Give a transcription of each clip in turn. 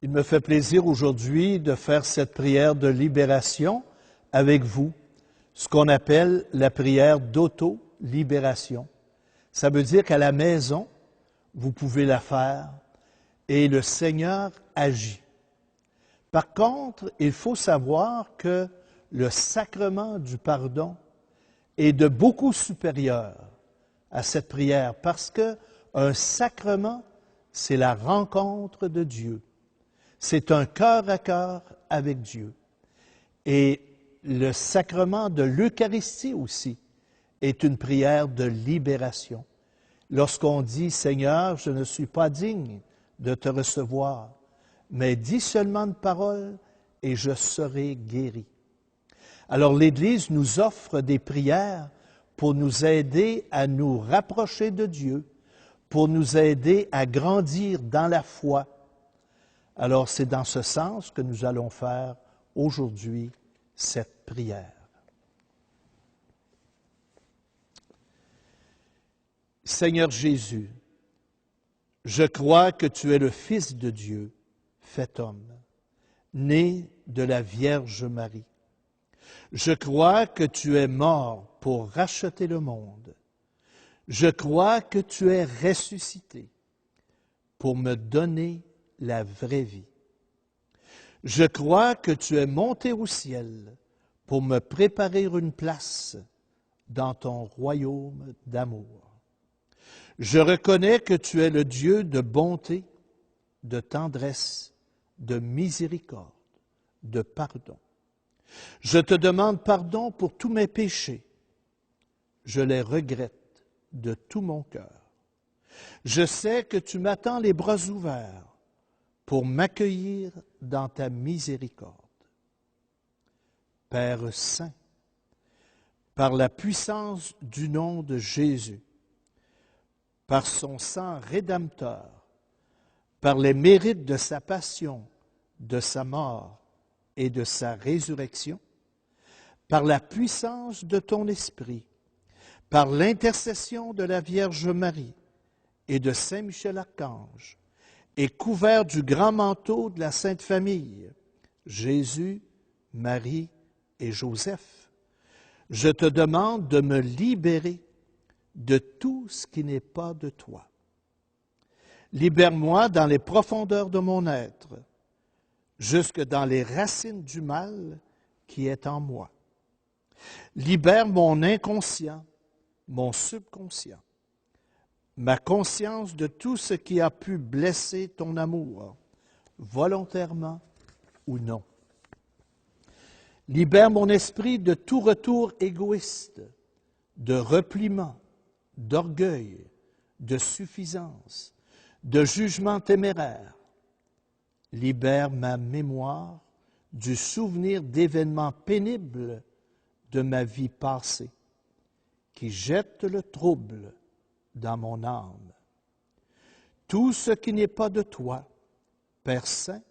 Il me fait plaisir aujourd'hui de faire cette prière de libération avec vous, ce qu'on appelle la prière d'auto-libération. Ça veut dire qu'à la maison, vous pouvez la faire et le Seigneur agit. Par contre, il faut savoir que le sacrement du pardon est de beaucoup supérieur à cette prière parce qu'un sacrement, c'est la rencontre de Dieu. C'est un cœur à cœur avec Dieu. Et le sacrement de l'Eucharistie aussi est une prière de libération. Lorsqu'on dit « Seigneur, je ne suis pas digne de te recevoir, mais dis seulement une parole et je serai guéri. » Alors l'Église nous offre des prières pour nous aider à nous rapprocher de Dieu, pour nous aider à grandir dans la foi. Alors c'est dans ce sens que nous allons faire aujourd'hui cette prière. Seigneur Jésus, je crois que tu es le Fils de Dieu, fait homme, né de la Vierge Marie. Je crois que tu es mort pour racheter le monde. Je crois que tu es ressuscité pour me donner la vraie vie. Je crois que tu es monté au ciel pour me préparer une place dans ton royaume d'amour. Je reconnais que tu es le Dieu de bonté, de tendresse, de miséricorde, de pardon. Je te demande pardon pour tous mes péchés. Je les regrette de tout mon cœur. Je sais que tu m'attends les bras ouverts pour m'accueillir dans ta miséricorde. Père Saint, par la puissance du nom de Jésus, par son sang rédempteur, par les mérites de sa passion, de sa mort et de sa résurrection, par la puissance de ton esprit, par l'intercession de la Vierge Marie et de Saint Michel Archange, et couvert du grand manteau de la Sainte Famille, Jésus, Marie et Joseph, je te demande de me libérer de tout ce qui n'est pas de toi. Libère-moi dans les profondeurs de mon être, jusque dans les racines du mal qui est en moi. Libère mon inconscient, mon subconscient, ma conscience de tout ce qui a pu blesser ton amour, volontairement ou non. Libère mon esprit de tout retour égoïste, de repliement, d'orgueil, de suffisance, de jugement téméraire. Libère ma mémoire du souvenir d'événements pénibles de ma vie passée, qui jettent le trouble dans mon âme. Tout ce qui n'est pas de toi, Père Saint,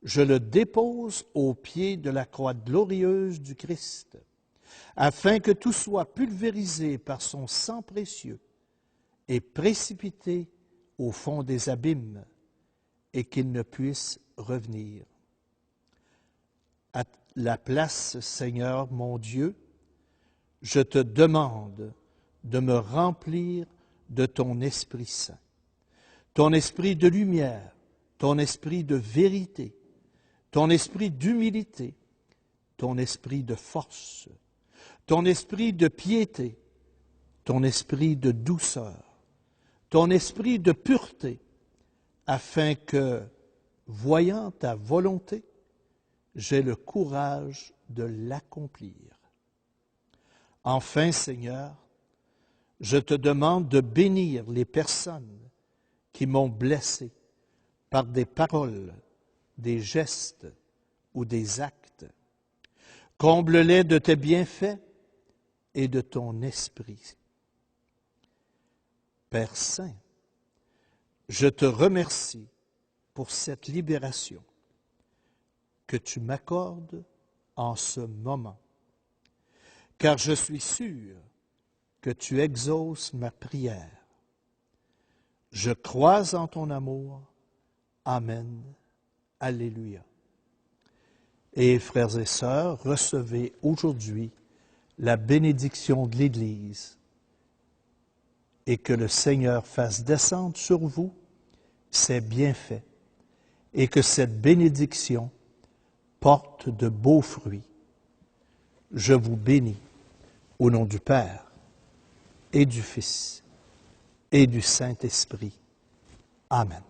je le dépose au pied de la croix glorieuse du Christ, afin que tout soit pulvérisé par son sang précieux et précipité au fond des abîmes, et qu'il ne puisse revenir. À la place, Seigneur mon Dieu, je te demande de me remplir de ton Esprit Saint, ton esprit de lumière, ton esprit de vérité, ton esprit d'humilité, ton esprit de force, ton esprit de piété, ton esprit de douceur, ton esprit de pureté, afin que, voyant ta volonté, j'ai le courage de l'accomplir. Enfin, Seigneur, je te demande de bénir les personnes qui m'ont blessé par des paroles, des gestes ou des actes. Comble-les de tes bienfaits et de ton esprit. Père Saint, je te remercie pour cette libération que tu m'accordes en ce moment, car je suis sûr que tu exauces ma prière. Je crois en ton amour. Amen. Alléluia. Et frères et sœurs, recevez aujourd'hui la bénédiction de l'Église et que le Seigneur fasse descendre sur vous ses bienfaits et que cette bénédiction porte de beaux fruits. Je vous bénis au nom du Père et du Fils et du Saint-Esprit. Amen.